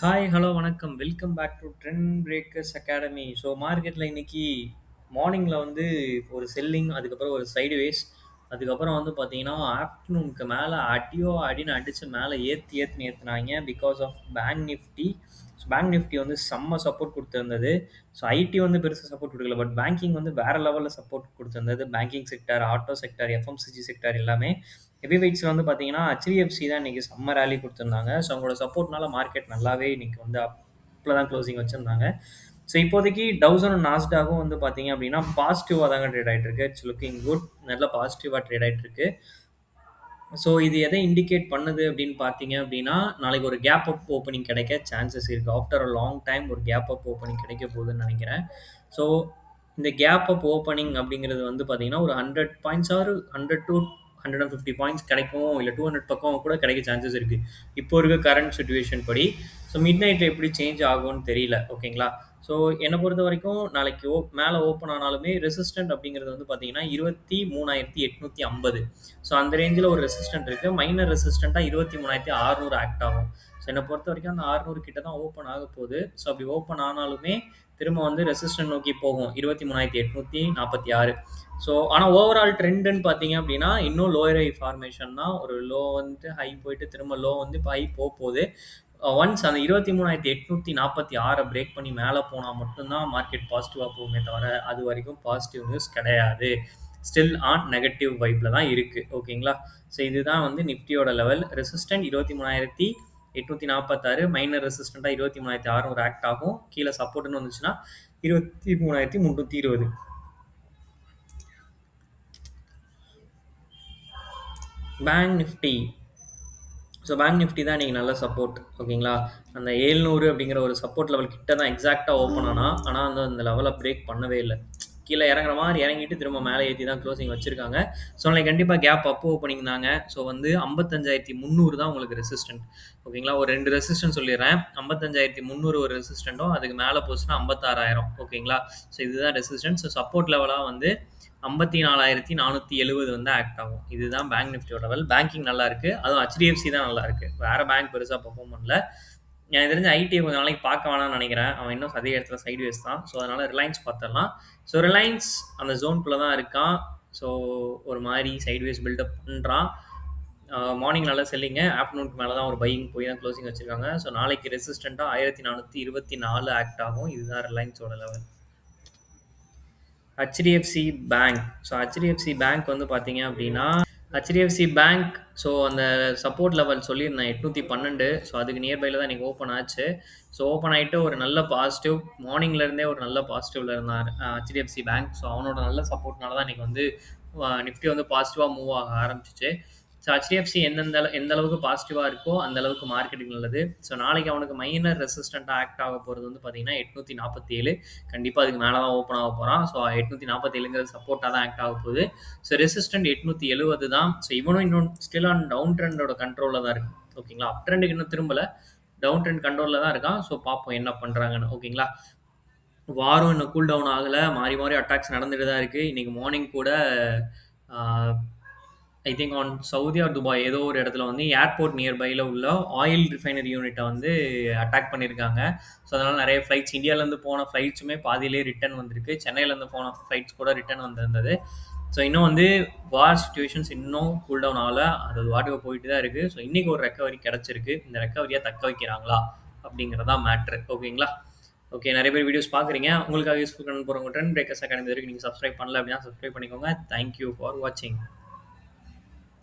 Hi, hello, வணக்கம். Welcome back to trend breakers academy. So மார்க்கெட்ல இன்னைக்கு மார்னிங்ல வந்து ஒரு செல்லிங், அதுக்கப்புறம் ஒரு சைட்வேஸ், அதுக்கப்புறம் வந்து பார்த்தீங்கன்னா, ஆஃப்டர்நூனுக்கு மேல அடியோ அடின்னு அடிச்சு மேல ஏத்துன்னு ஏத்துனாய்ங்க. Because of bank Nifty. So bank Nifty வந்து செம்ம சப்போர்ட் குடுத்திருந்தது. ஸோ ஐடி வந்து பெருசா சப்போர்ட் குடுக்கல. பட் பேங்கிங் வந்து வேற லெவல்ல சப்போர்ட் குடுத்திருந்தது. Banking sector, auto sector, FMCG sector எல்லாமே. ஹெவி வெயிட்ஸ்ல வந்து பார்த்தீங்கன்னா, HDFC தான் இன்னைக்கு செம்ம ராலி குடுத்திருந்தாங்க. ஸோ அவங்களோட சப்போர்ட்னால மார்க்கெட் நல்லாவே இன்னைக்கு வந்து அப்ல தான் க்ளோசிங் வச்சிருந்தாங்க. ஸோ இப்போதைக்கு டவ்ஸனும் நாஸ்டாக்கும் வந்து பார்த்தீங்க அப்படின்னா, பாசிட்டிவா தாங்க ட்ரேட் ஆயிட்டு இருக்கு. It's looking good. நல்ல பாசிட்டிவா ட்ரேட் ஆயிட்டு இருக்கு. ஸோ இது எதை இண்டிகேட் பண்ணுது அப்படின்னு பார்த்தீங்க அப்படின்னா, நாளைக்கு ஒரு கேப் அப் ஓப்பனிங் கிடைக்க சான்சஸ் இருக்கு. ஆஃப்டர் அ லாங் டைம் ஒரு கேப் அப் ஓப்பனிங் கிடைக்க போகுதுன்னு நெனைக்கிறேன். ஸோ இந்த கேப் அப் ஓப்பனிங் அப்படிங்கிறது வந்து பார்த்தீங்கன்னா, ஒரு 100 பாயிண்ட்ஸ் ஆர் 100 டூ 150 பாயிண்ட்ஸ் கிடைக்கும். இல்ல 200 பக்கம் கூட கிடைக்க சான்சஸ் இருக்கு. இப்போ இருக்க கரண்ட் சிச்சுவேஷன் படி. ஸோ மிட் நைட்ல எப்படி சேஞ்ச் ஆகும்னு தெரியல. ஓகேங்களா? ஸோ என்ன பொறுத்தவரைக்கும் நாளைக்கு மேல ஓப்பன் ஆனாலுமே ரெசிஸ்டன்ட் அப்படிங்கிறது வந்து பார்த்தீங்கன்னா, 23,850. ஸோ அந்த ரேஞ்சில ஒரு ரெசிஸ்டன்ட் இருக்கு. மைனர் ரெசிஸ்டன்ட்டா 23,600 ஆக்ட் ஆகும். ஸோ என்ன பொறுத்தவரைக்கும் அந்த 600 கிட்ட தான் ஓப்பன் ஆகப் போகுது. ஸோ அப்படி ஓப்பன் ஆனாலுமே திரும்ப வந்து ரெசிஸ்டன்ட் நோக்கி போகும். 23,846. ஸோ ஆனா ஓவரால் ட்ரெண்டுன்னு பார்த்தீங்க அப்படின்னா, இன்னும் லோயர் ஹை ஃபார்மேஷன் தான். ஒரு லோ வந்து ஹை போயிட்டு திரும்ப லோ வந்து இப்ப ஹை போப்போது. ஒன்ஸ் அந்த 23,846 பிரேக் பண்ணி மேல போனா மட்டும் தான் மார்க்கெட் பாசிட்டிவா போகுமே தவிர, அதுவரைக்கும் பாசிட்டிவ் நியூஸ் கிடையாது. ஸ்டில் ஆன் நெகட்டிவ் வைப்ல தான் இருக்கு. ஓகேங்களா? ஸோ இதுதான் வந்து நிஃப்டியோட லெவல். ரெசிஸ்டன்ட் 23,846, மைனர் ரெசிஸ்டன்ட்டா 23,600 ஆக்ட் ஆகும். கீழ சப்போர்ட்ன்னு வந்துச்சுன்னா 23,320. Bank Nifty. So bank Nifty தான் இன்னைக்கு நல்ல சப்போர்ட். ஓகேங்களா? அந்த 700 அப்படிங்கிற ஒரு சப்போர்ட் லெவல் கிட்ட தான் எக்ஸாக்ட்டா ஓப்பன் ஆனா வந்து அந்த லெவல பிரேக் பண்ணவே இல்ல. கீழ இறங்குற மாரி இறங்கிட்டு திரும்ப மேல ஏத்தி தான் க்ளோசிங் வச்சிருக்காங்க. ஸோ நாளைக்கு கண்டிப்பா கேப் அப் ஓப்பனிங் தாங்க. ஸோ வந்து 55,300 தான் உங்களுக்கு ரெசிஸ்டன்ட். ஓகேங்களா? ஒரு 2 ரெசிஸ்டன்ட் சொல்லிர்றேன். 55,300 ஒரு ரெசிஸ்டன்ட்டும், அதுக்கு மேல போச்சுன்னா 56,000. ஓகேங்களா? ஸோ இதுதான் ரெசிஸ்டன்ஸ். ஸோ சப்போர்ட் லெவலா வந்து 54,470 வந்து ஆக்ட் ஆகும். இதுதான் பேங்க் நிஃப்டியோட லெவல். பேங்கிங் நல்லா இருக்கு. அதுவும் HDFC தான் நல்லா இருக்கு. வேற பேங்க் பெருசா பெர்ஃபார்ம் பண்ணல. எனக்கு தெரிஞ்சு ஐடிய கொஞ்ச நாளைக்கு பார்க்க வேணாம்னு நெனைக்கிறேன். அவன் இன்னும் அதே இடத்துல சைட்வேஸ் தான். ஸோ அதனால ரிலையன்ஸ் பார்த்துரலாம். ஸோ ரிலையன்ஸ் அந்த ஜோன்குள்ள தான் இருக்கான். ஸோ ஒரு மாரி சைட்வேஸ் பில்டப் பண்றான். மார்னிங் நல்லா செல்லிங்க. ஆஃப்டர்நூனுக்கு மேல தான் ஒரு பையிங் போய் தான் க்ளோசிங் வச்சிருக்காங்க. ஸோ நாளைக்கு ரெசிஸ்டன்ட்டா 1424 ஆக்ட் ஆகும். இதுதான் ரிலையன்ஸோட level. HDFC bank. So HDFC bank வந்து பார்த்தீங்க அப்படின்னா, HDFC பேங்க் ஸோ அந்த சப்போர்ட் லெவல் சொல்லியிருந்தேன் 812. ஸோ அதுக்கு நியர்பைல தான் இன்னைக்கு ஓப்பன் ஆச்சு. ஸோ ஓப்பன் ஆயிட்டு ஒரு நல்ல பாசிட்டிவ் மார்னிங்ல இருந்தே ஒரு நல்ல பாசிட்டிவ்ல இருந்தார் HDFC பேங்க். ஸோ அவனோட நல்ல சப்போர்ட்னால தான் இன்னைக்கு வந்து நிஃப்டி வந்து பாசிட்டிவா மூவ் ஆக ஆரம்பிச்சுச்சு. ஸோ HDFC எந்த அளவுக்கு பாசிட்டிவா இருக்கோ, அந்த அளவுக்கு மார்க்கெட்டிங் நல்லது. ஸோ நாளைக்கு அவனுக்கு மைனர் ரெசிஸ்டன்ட்டா ஆக்ட் ஆக போறது வந்து பார்த்தீங்கன்னா, 847. கண்டிப்பா அதுக்கு மேல தான் ஓப்பன் ஆக போறான். ஸோ 847ங்கிறது சப்போர்ட்டா தான் ஆக்ட் ஆக போகுது. ஸோ ரெசிஸ்டன்ட் 870 தான். ஸோ இவனும் இன்னும் ஸ்டில் ஆன் டவுன் ட்ரெண்டோட கண்ட்ரோல்ல தான் இருக்கு. ஓகேங்களா? அப் ட்ரெண்டுக்கு இன்னும் திரும்பல. டவுன் ட்ரெண்ட் கண்ட்ரோல்ல தான் இருக்கான். ஸோ பார்ப்போம் என்ன பண்றாங்கன்னு. ஓகேங்களா? வாரும் இன்னும் கூல் டவுன் ஆகல. மாறி மாறி அட்டாக்ஸ் நடந்துட்டு தான் இருக்கு. இன்னைக்கு மார்னிங் கூட ah I think on Saudi or Dubai ஏதோ ஒரு இடத்துல வந்து ஏர்போர்ட் நியர்பைல உள்ள ஆயில் ரிஃபைனரி யூனிட்ட வந்து அட்டாக் பண்ணியிருக்காங்க. ஸோ அதனால நிறைய ஃப்ளைட்ஸ் இந்தியாவிலேருந்து போன ஃப்ளைட்ஸுமே பாதியிலேயே ரிட்டர்ன் வந்திருக்கு. சென்னையிலேருந்து போன ஃப்ளைட்ஸ் கூட ரிட்டர்ன் வந்திருந்தது. ஸோ இன்னும் வந்து வார் சிச்சுவேஷன்ஸ் இன்னும் கூல் டவுன் ஆகல. அது வாட்டுக்கு போயிட்டு தான் இருக்கு. ஸோ இன்னைக்கு ஒரு ரெக்கவரி கிடைச்சிருக்கு. இந்த ரெக்கவரியை தக்க வைக்கிறாங்களா அப்படிங்கிறதா மேட்ரு. ஓகேங்களா? ஓகே, நிறைய பேர் வீடியோஸ் பார்க்குறீங்க. உங்களுக்காக யூஸ்ஃபுல் பண்ண போகிறவங்க ட்ரெண்ட் பிரேக்கர்ஸ் அகாடமி வரைக்கும் நீங்கள் சப்ஸ்கிரைப் பண்ணல அப்படின்னா சப்ஸ்கிரைப் பண்ணிக்கோங்க. தேங்க்யூ ஃபார் வாட்சிங்.